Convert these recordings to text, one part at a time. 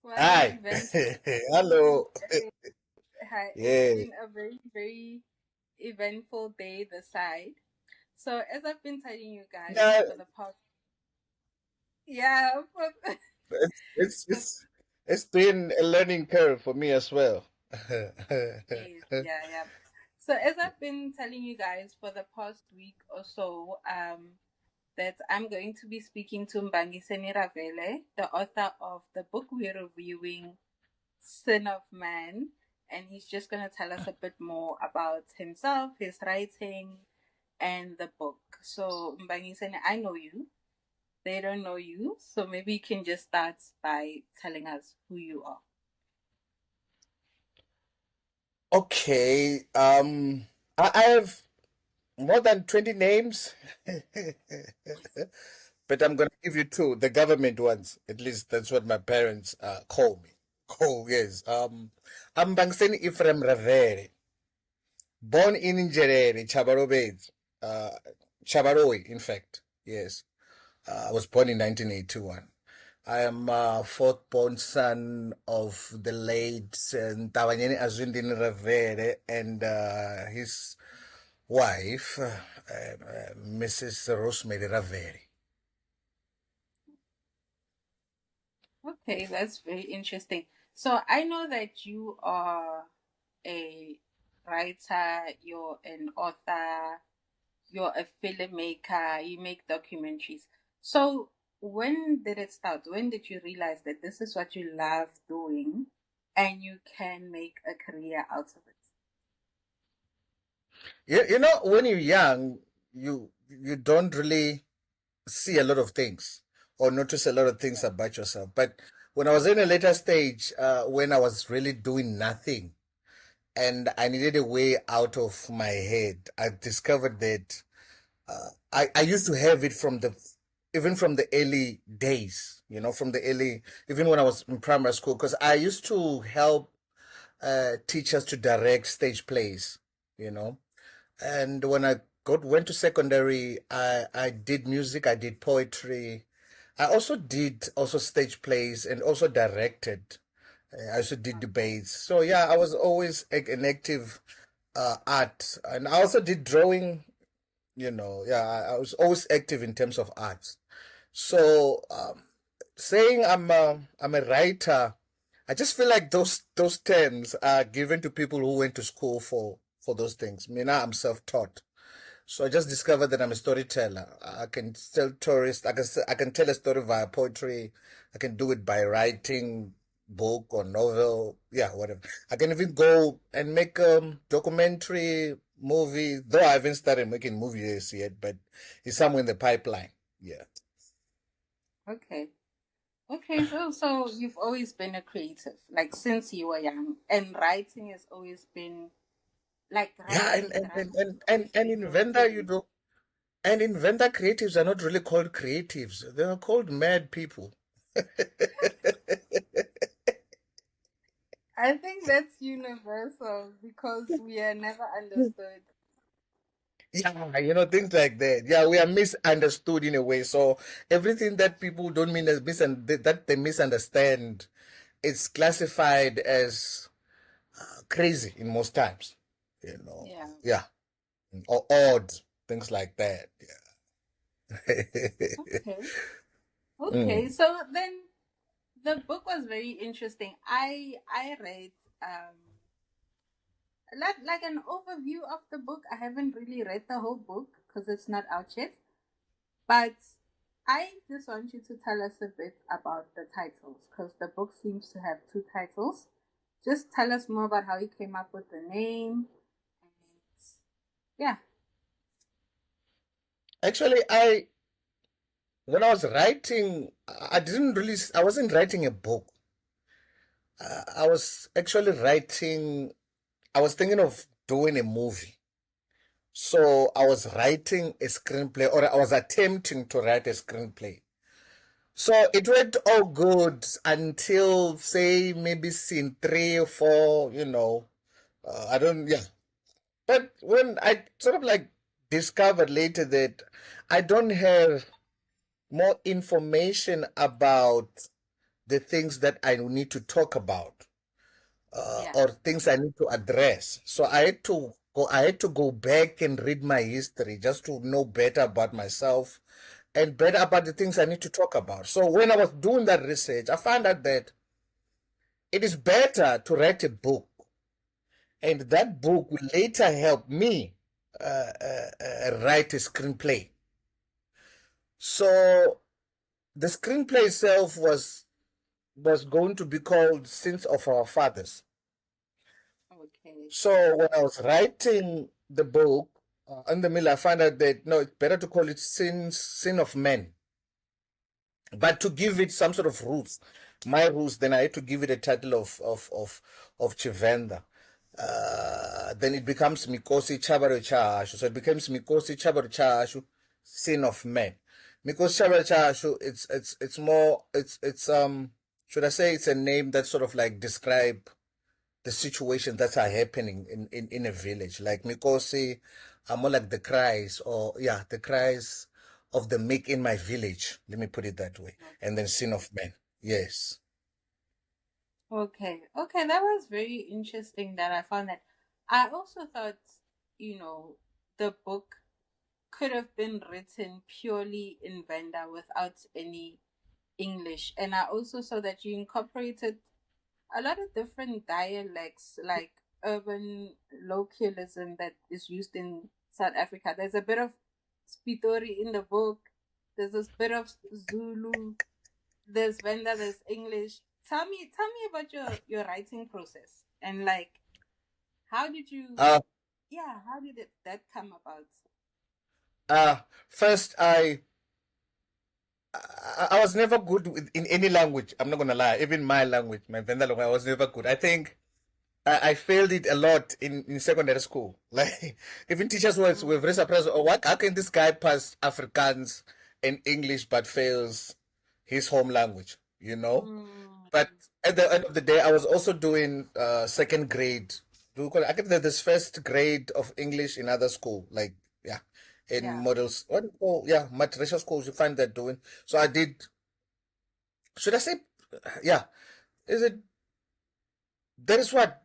What an Hi. eventful Hello. day. Hi, it's Yeah. been a very, very eventful day this side. So, as I've been telling you guys Yeah, for the past, yeah, it's it's for, it's it's been a learning curve for me as well. yeah. So, as I've been telling you guys for the past week or so, that I'm going to be speaking to Mmbangiseni Ravele, the author of the book we're reviewing, Sin of Man, and he's just going to tell us a bit more about himself, his writing, and the book. So, Mbangisene, I know you. They don't know you. So maybe you can just start by telling us who you are. Okay. I have more than 20 names, but I'm gonna give you two, the government ones. At least that's what my parents call me. Oh yes. I'm Bangseni Ephraim Ravere, born in Njerere, Chabarobed, uh, Chabaroi, in fact. Yes. I was born in 1981. I am a fourth born son of the late Ntawanyeni Azwindini Ravere and his wife, Mrs. Rosemary Ravere. Okay, that's very interesting. So I know that you are a writer, you're an author, you're a filmmaker, you make documentaries. So when did it start? When did you realize that this is what you love doing and you can make a career out of it? You know, when you're young, you don't really see a lot of things or notice a lot of things about yourself. But when I was in a later stage, when I was really doing nothing, and I needed a way out of my head. I discovered that I used to have it from the even from the early days, from the early even when I was in primary school, because I used to help teachers to direct stage plays, you know. And when I went to secondary, I did music, I did poetry, I also did also stage plays and also directed. I also did debates. So yeah, I was always an active art, and I also did drawing. Yeah, I was always active in terms of arts. So saying I'm a writer, I just feel like those terms are given to people who went to school for those things. Me now I'm self-taught. So I just discovered that I'm a storyteller. I can tell tourists. I can tell a story via poetry. I can do it by writing book or novel. Yeah, whatever. I can even go and make documentary movie. Though I haven't started making movies yet, but it's somewhere in the pipeline. Yeah. Okay. Okay, so you've always been a creative, like since you were young, and writing has always been like Yeah, writing and and drama has and and, always and been your inventor, thing. and inventor creatives are not really called creatives. They are called mad people. I think that's universal because we are never understood. Yeah, things like that. Yeah, we are misunderstood in a way. So everything that people don't mean as that they misunderstand, it's classified as crazy in most times. Yeah. Yeah, or odd things like that. Yeah. Okay. Okay. Mm. So then the book was very interesting. I read like an overview of the book. I haven't really read the whole book because it's not out yet. But I just want you to tell us a bit about the titles because the book seems to have two titles. Just tell us more about how you came up with the name. And yeah. Actually, I when I was writing, I wasn't writing a book. I was actually writing. I was thinking of doing a movie. So I was writing a screenplay, or I was attempting to write a screenplay. So it went all good until, say, maybe scene three or four, I don't, yeah. But when I sort of like discovered later that I don't have more information about the things that I need to talk about, Yeah. or things I need to address. So I had to go back and read my history just to know better about myself and better about the things I need to talk about. So when I was doing that research, I found out that it is better to write a book, and that book will later help me write a screenplay. So the screenplay itself was going to be called Sins of Our Fathers. Okay. So when I was writing the book, in the middle, I found out that no, it's better to call it Sin of Men, but to give it some sort of roots, my roots, then I had to give it a title of Chivenda. Then it becomes Mikosi Chabaro Chashu. So it becomes Mikosi Chabaro Chashu, Sin of Men. Mikosi Chabaro Chashu, it's more it's should I say it's a name that sort of like describe the situations that are happening in a village. Like Mikosi are more like the cries, or yeah, the cries of the meek in my village. Let me put it that way. And then Sin of Men. Yes. Okay. Okay. That was very interesting that I found that. I also thought, you know, the book could have been written purely in Venda without any English. And I also saw that you incorporated a lot of different dialects, like urban localism that is used in South Africa. There's a bit of Spitori in the book. There's a bit of Zulu. There's Venda. There's English. Tell me about your writing process and like how did you? Uh, Yeah, how did that come about? First, I was never good in any language. I'm not gonna lie. Even my language, my Venda language, I was never good. I think I failed it a lot in secondary school. Like even teachers were Mm, very surprised. Oh, what? How can this guy pass Afrikaans and English but fails his home language? You know. mm, But at the end of the day, I was also doing second grade. I get this first grade of English in other school, like yeah, in yeah. models. What do you call, yeah, matricial schools. You find that doing. So I did. Should I say? Yeah. Is it? There is what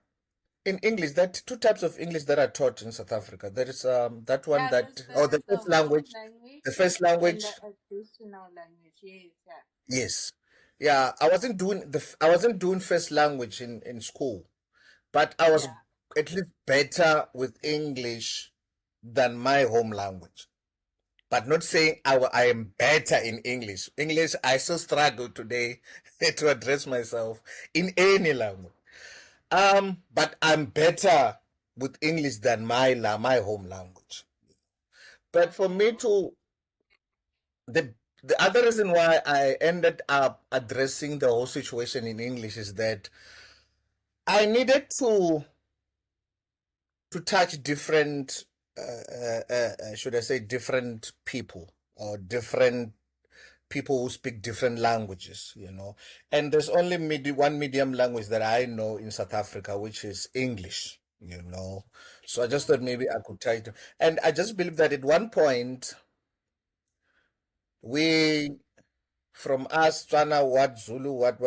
in English, that two types of English that are taught in South Africa. There is that one Yeah, that, or there's the the first home language, language the first and the language. additional language. Yes, yeah. Yes, yeah. I wasn't doing first language in school, but I was Yeah. at least better with English than my home language. But not saying I am better in English. English, I still struggle today to address myself in any language. But I'm better with English than my home language. But for Okay. me to the the other reason why I ended up addressing the whole situation in English is that I needed to touch different should I say different people, or different people who speak different languages, you know. And there's only one medium language that I know in South Africa, which is English, you know. So I just thought maybe I could try it. And I just believe that at one point, we, from us, Tswana, what, Zulu, what,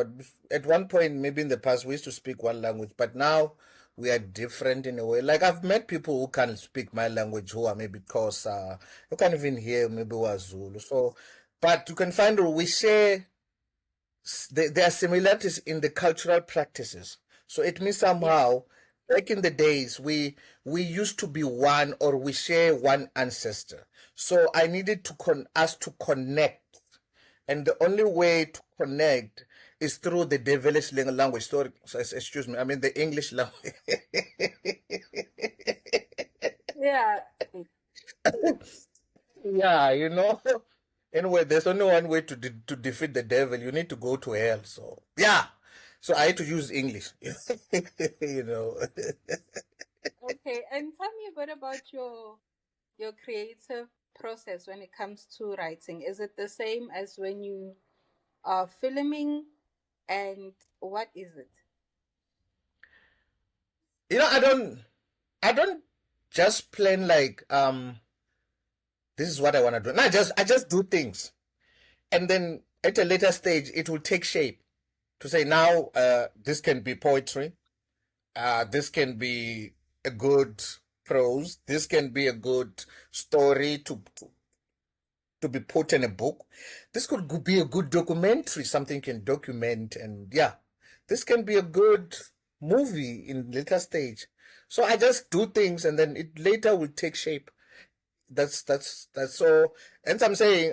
at one point, maybe in the past, we used to speak one language, but now we are different in a way. Like I've met people who can speak my language, who are maybe Xhosa, you can't even hear maybe what Zulu. So, but you can find we share there are similarities in the cultural practices. So it means Yeah. somehow, back in the days, we used to be one, or we share one ancestor. So I needed us to connect, and the only way to connect is through the devilish language. So, excuse me, I mean the English language. Yeah. Yeah, you know. Anyway, there's only one way to defeat the devil. You need to go to hell. So yeah, so I had to use English. You know. Okay. And tell me a bit about your creative process when it comes to writing. Is it the same as when you are filming? And what is it? You know, I don't just plan like this is what I want to do. No, I just do things. And then at a later stage, it will take shape to say now this can be poetry, this can be a good prose, this can be a good story to be put in a book. This could be a good documentary, something you can document, and yeah, this can be a good movie in later stage. So I just do things, and then it later will take shape. That's so. And I'm saying,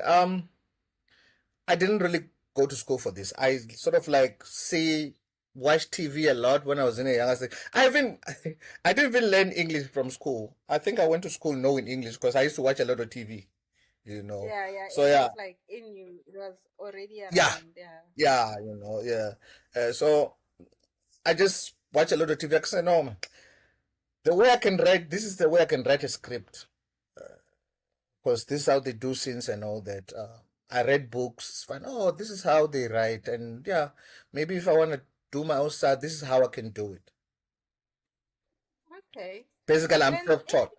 I didn't really go to school for this. I sort of like watch TV a lot when I was in a younger stage. I didn't even learn English from school. I think I went to school knowing English because I used to watch a lot of TV, you know. Yeah, yeah. So It yeah, was like in you. It was already yeah, around. Yeah. yeah, yeah. So I just watch a lot of TV because I know the way I can write. This is the way I can write a script because this is how they do scenes and all that. I read books, find oh, this is how they write, and yeah, maybe if I want to do my own style, this is how I can do it. Okay. Basically, I'm And self-taught.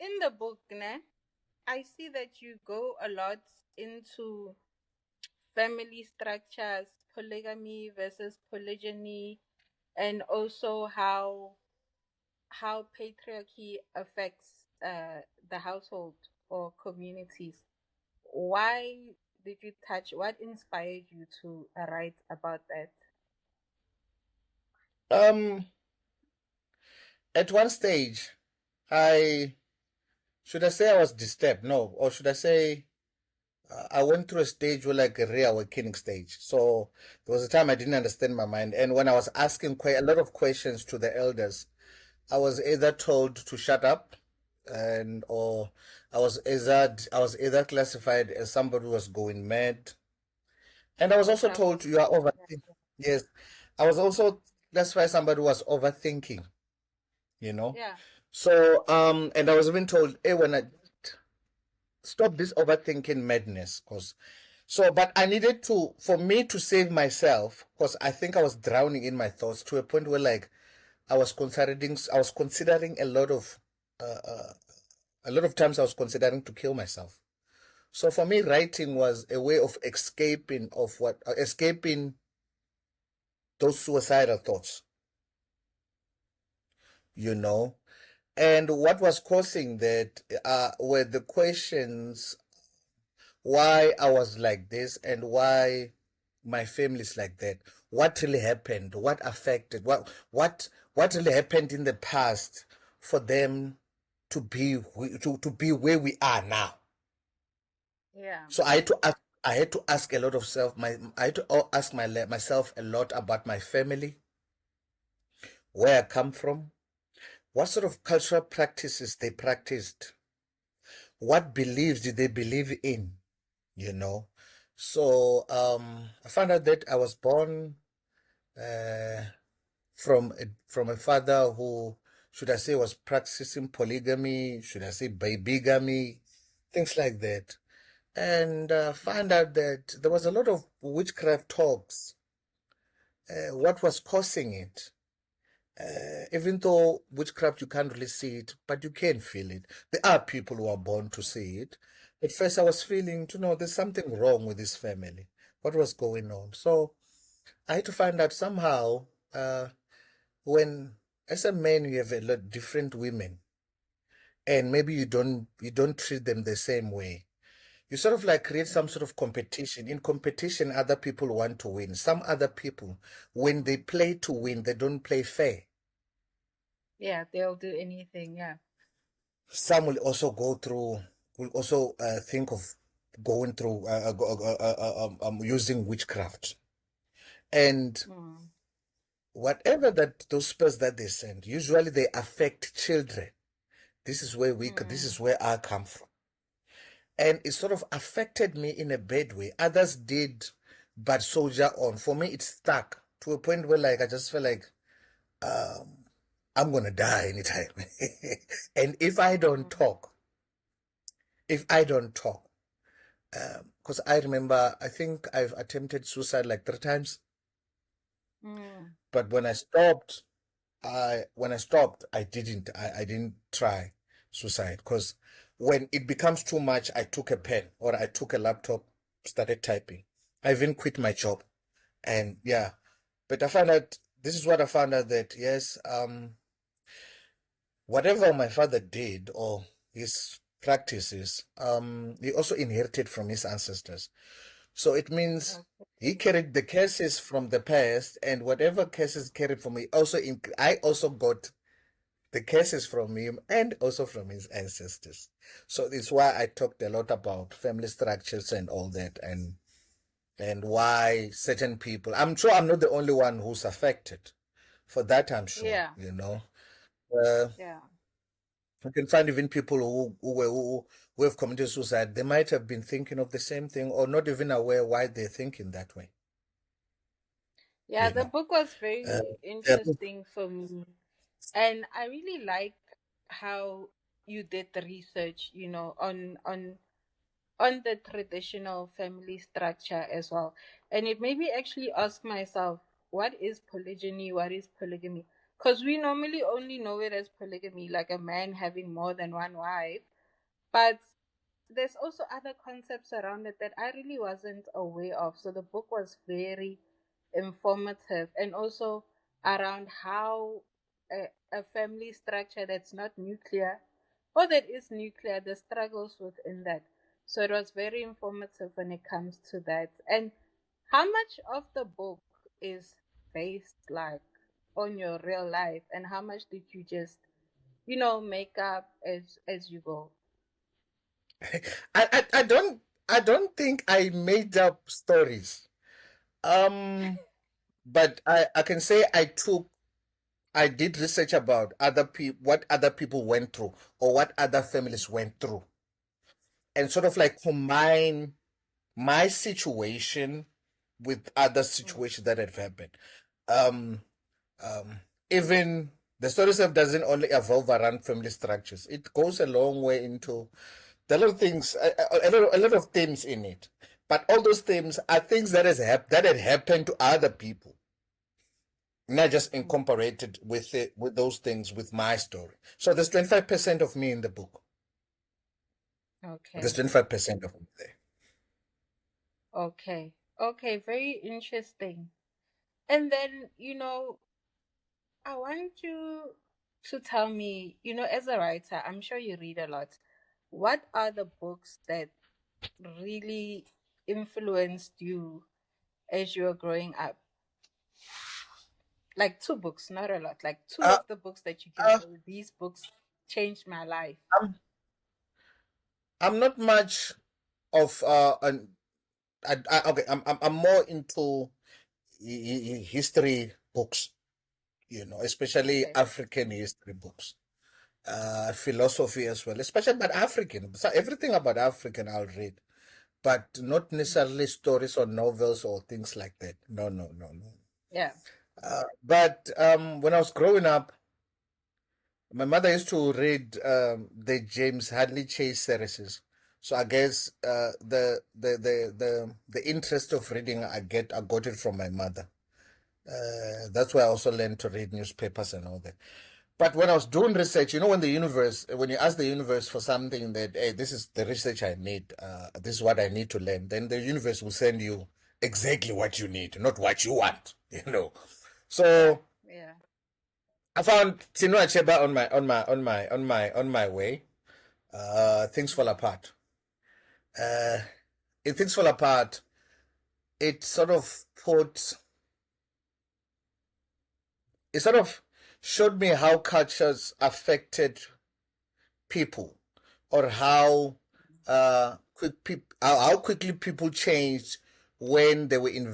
in the book, ne, I see that you go a lot into family structures, polygamy versus polygyny, and also how patriarchy affects the household or communities. Why did you touch? What inspired you to write about that? Um, at one stage, I should I say I was disturbed? No, or should I say I went through a stage where like a reawakening stage. So there was a time I didn't understand my mind, and when I was asking quite a lot of questions to the elders, I was either told to shut up, and or I was either classified as somebody who was going mad, and I was Or also told you are troublemaker? Yeah, overthinking. Yes, I was also classified as somebody who was overthinking. You know, yeah, so and I was even told, hey, when I stop this overthinking madness, because so, but I needed to, for me to save myself, because I think I was drowning in my thoughts to a point where like I was considering a lot of times I was considering to kill myself. So for me, writing was a way of escaping those suicidal thoughts, you know. And what was causing that were the questions why I was like this and why my family is like that. What really happened? What affected? What really happened in the past for them to be where we are now? yeah, So I had to ask a lot of self. I had to ask myself a lot about my family, where I come from, what sort of cultural practices they practiced, what beliefs did they believe in, you know. So I found out that I was born uh, from a father who, should I say, was practicing polygamy, should I say bigamy, things like that. And found out that there was a lot of witchcraft talks. What was causing it? Even though witchcraft you can't really see it, but you can feel it. There are people who are born to see it. At first, I was feeling, there's something wrong with this family. What was going on? So I had to find out somehow. When as a man you have a lot different women, and maybe you don't treat them the same way. You sort of like create some sort of competition. In competition, other people want to win. Some other people, when they play to win, they don't play fair. yeah. They'll do anything. Yeah. Some will also think of going through using witchcraft, and Mm, whatever that those spells that they send, usually they affect children. This mm, is where I come from. And it sort of affected me in a bad way. Others did, but soldier on. For me, it stuck to a point where like I just felt like um, I'm gonna die anytime. And mm, if I don't talk, because I remember, I think I've attempted suicide like 3 times, mm. but when I stopped, I didn't try suicide because when it becomes too much, I took a pen or I took a laptop, started typing. I even quit my job. And yeah, but I found out this is what I found out that yes, whatever my father did or his practices, he also inherited from his ancestors. So it means Okay. he carried the curses from the past, and whatever curses carried from me, also I also got the curses from him and also from his ancestors. So it's why I talked a lot about family structures and all that, and why certain people. I'm sure I'm not the only one who's affected. For that, I'm sure. Yeah. Uh, Yeah. you can find even people who have committed suicide. They might have been thinking of the same thing, or not even aware why they're thinking that way. Yeah, You the know. book was Uh, very yeah. interesting for me. And I really like how you did the research, on the traditional family structure as well. And it made me actually ask myself, what is polygyny? What is polygamy? Because we normally only know it as polygamy, like a man having more than one wife. But there's also other concepts around it that I really wasn't aware of. So the book was very informative, and also around how a family structure that's not nuclear or that is nuclear, the struggles within that. So it was very informative when it comes to that. And how much of the book is based like on your real life, and how much did you just, make up as you go? I don't think I made up stories. Um, but I can say I did research about other people, what other people went through, or what other families went through, and sort of like combine my situation with other Mm. situations that have happened. Um, Even the story itself doesn't only evolve around family structures. It goes a long way into there are a lot of things, a lot of themes in it. But all those themes are things that had happened to other people, not just Mm. incorporated with those things with my story. So there's 25% of me in the book. There's Okay. 25% of me there. Okay. Okay. Very interesting. And then, I want you to tell me, as a writer, I'm sure you read a lot. What are the books that really influenced you as you were growing up? Like two books, not a lot. Like two Uh, of the books that you can uh, say, these books changed my life. I'm I'm not much of an okay. I'm more into history books, especially Okay. African history books, philosophy as well, especially about African. So everything about African I'll read, but not necessarily stories or novels or things like that. No, no, no, no. Yeah. But when I was growing up, my mother used to read the James Hadley Chase series. So I guess the interest of reading I got it from my mother. That's why I also learned to read newspapers and all that. But when I was doing research, when you ask the universe for something that, hey, this is the research I need, this is what I need to learn, then the universe will send you exactly what you need, not what you want, Yeah. So Yeah. I found Chinua Achebe on my way. Things fall apart. Uh, in Things Fall Apart, it sort of put, it sort of showed me how cultures affected people, or how quickly people changed when they were in